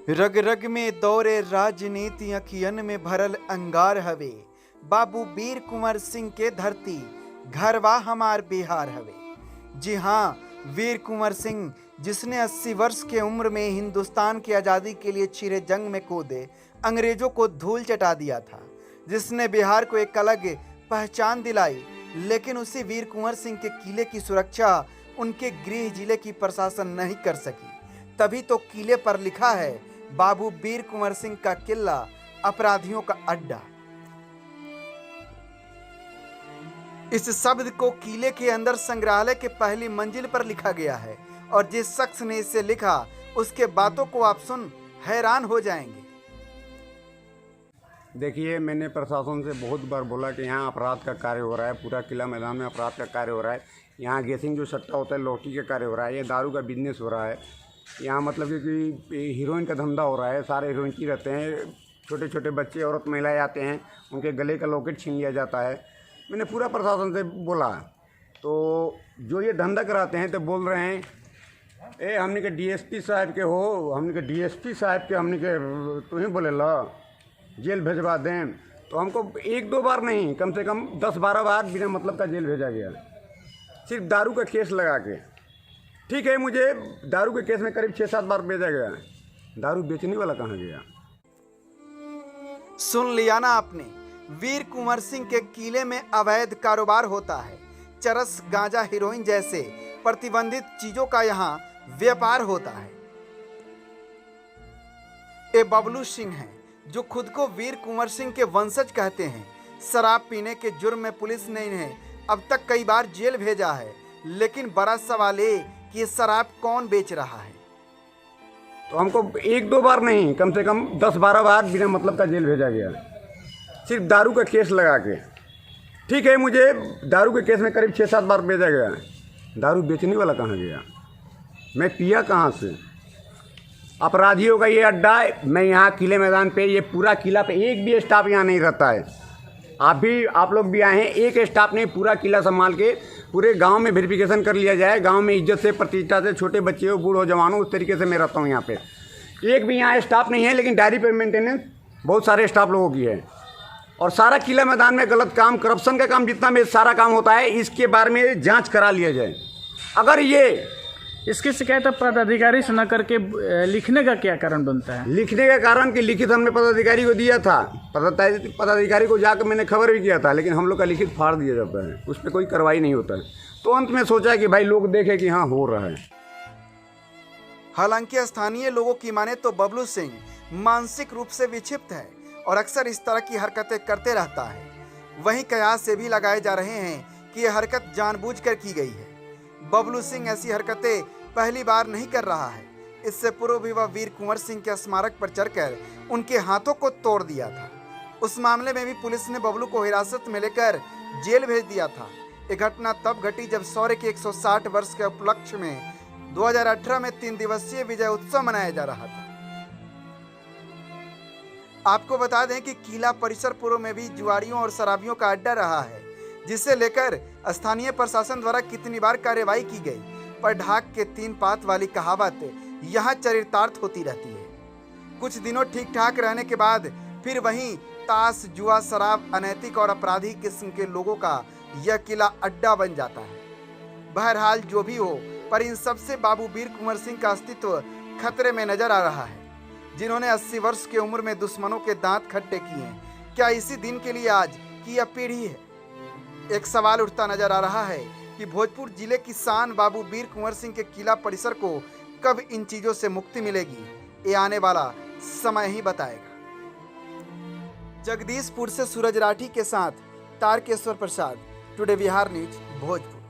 रग रग में दौरे राजनीति अखियन में भरल अंगार हवे। बाबू वीर कुंवर सिंह के धरती घरवा हमार बिहार हवे। जी हाँ, वीर कुंवर सिंह जिसने 80 वर्ष के उम्र में हिंदुस्तान की आज़ादी के लिए छिरे जंग में कूदे अंग्रेजों को धूल चटा दिया था, जिसने बिहार को एक अलग पहचान दिलाई। लेकिन उसी वीर कुंवर सिंह के किले की सुरक्षा उनके गृह जिले की प्रशासन नहीं कर सकी। तभी तो किले पर लिखा है, बाबू वीर कुंवर सिंह का किला अपराधियों का अड्डा। इस शब्द को किले के अंदर संग्रहालय के पहली मंजिल पर लिखा गया है और जिस शख्स ने इसे लिखा उसके बातों को आप सुन हैरान हो जाएंगे। देखिए, मैंने प्रशासन से बहुत बार बोला कि यहाँ अपराध का कार्य हो रहा है, पूरा किला मैदान में अपराध का कार्य हो रहा है। यहाँ गेसिंग जो सट्टा होता है लौटी का कार्य हो रहा है, ये दारू का बिजनेस हो रहा है। यहाँ मतलब कि हीरोइन का धंधा हो रहा है, सारे हीरोइन की रहते हैं, छोटे छोटे बच्चे औरत महिलाएं आते हैं, उनके गले का लॉकेट छीन लिया जाता है। मैंने पूरा प्रशासन से बोला, तो जो ये धंधा कराते हैं तो बोल रहे हैं हमने के डीएसपी साहब के हो, हमने के डीएसपी साहब के हमने के तुम्हें बोले ला जेल भेजवा दें। तो हमको एक दो बार नहीं, कम से कम 10-12 बार बिना मतलब का जेल भेजा गया, सिर्फ दारू का केस लगा के। ठीक है, मुझे दारू के केस में करीब 6-7 बार भेजा गया, दारू बेचने वाला कहाँ गया। सुन लिया ना आपने, वीर कुंवर सिंह के किले में अवैध कारोबार होता है। चरस, गांजा, हीरोइन जैसे प्रतिबंधित चीजों का यहाँ व्यापार होता है। ये बबलू सिंह हैं जो खुद को वीर कुंवर सिंह के वंशज कहते हैं। शराब पीने के जुर्म में पुलिस ने इन्हें अब तक कई बार जेल भेजा है, लेकिन बड़ा सवाल ये कि ये शराब कौन बेच रहा है। तो हमको एक दो बार नहीं, कम से कम 10-12 बार बिना मतलब का जेल भेजा गया, सिर्फ दारू का केस लगा के। ठीक है, मुझे दारू के केस में करीब 6-7 बार भेजा गया, दारू बेचने वाला कहाँ गया, मैं पिया कहाँ से। अपराधियों का ये अड्डा है। मैं यहाँ किले मैदान पे, ये पूरा किला पे एक भी स्टाफ यहाँ नहीं रहता है। आप लोग भी आए हैं, एक स्टाफ नहीं, पूरा किला संभाल के पूरे गांव में वेरिफिकेशन कर लिया जाए। गांव में इज्जत से, प्रतिष्ठा से, छोटे बच्चे हो, बूढ़ हो, जवान हो, उस तरीके से मैं रहता हूँ यहाँ पे। एक भी यहाँ स्टाफ नहीं है, लेकिन डायरी पे मेंटेनेंस बहुत सारे स्टाफ लोगों की है। और सारा किला मैदान में गलत काम, करप्शन का काम जितना भी सारा काम होता है, इसके बारे में जाँच करा लिया जाए। अगर ये इसकी शिकायत अब पदाधिकारी से न करके लिखने का क्या कारण बनता है? लिखने का कारण कि लिखित हमने पदाधिकारी को दिया था, पदाधिकारी को जाकर मैंने खबर भी किया था, लेकिन हम लोग का लिखित फाड़ दिया जाता है, उस पर कोई कार्रवाई नहीं होता है। तो अंत में सोचा कि भाई लोग देखें कि हाँ हो रहा है। हालांकि स्थानीय लोगों की माने तो बबलू सिंह मानसिक रूप से विक्षिप्त है और अक्सर इस तरह की हरकतें करते रहता है। वहीं कयास से भी लगाए जा रहे हैं कि यह हरकत जानबूझकर की गई है। बबलू सिंह ऐसी हरकतें पहली बार नहीं कर रहा है। इससे पूर्व भी वह वीर कुंवर सिंह के स्मारक पर चढ़कर उनके हाथों को तोड़ दिया था। उस मामले में भी पुलिस ने बबलू को हिरासत में लेकर जेल भेज दिया था। ये घटना तब घटी जब शौर्य के 160 वर्ष के उपलक्ष्य में 2018 में 3 दिवसीय विजय उत्सव मनाया जा रहा था। आपको बता दें कि किला परिसर पूर्व में भी जुआरियों और शराबियों का अड्डा रहा है, जिसे लेकर स्थानीय प्रशासन द्वारा कितनी बार कार्रवाई की गई, पर ढाक के 3 पात वाली कहावत यहाँ चरितार्थ होती रहती है। कुछ दिनों ठीक ठाक रहने के बाद फिर वहीं ताश, जुआ, शराब, अनैतिक और अपराधी किस्म के लोगों का यह किला अड्डा बन जाता है। बहरहाल जो भी हो, पर इन सबसे बाबू वीर कुंवर सिंह का अस्तित्व खतरे में नजर आ रहा है, जिन्होंने 80 वर्ष की उम्र में दुश्मनों के दांत खट्टे किए। क्या इसी दिन के लिए आज की यह पीढ़ी है? एक सवाल उठता नजर आ रहा है कि भोजपुर जिले की शान बाबू वीर कुंवर सिंह के किला परिसर को कब इन चीजों से मुक्ति मिलेगी, ये आने वाला समय ही बताएगा। जगदीशपुर से सूरज राठी के साथ तारकेश्वर प्रसाद, टुडे बिहार न्यूज, भोजपुर।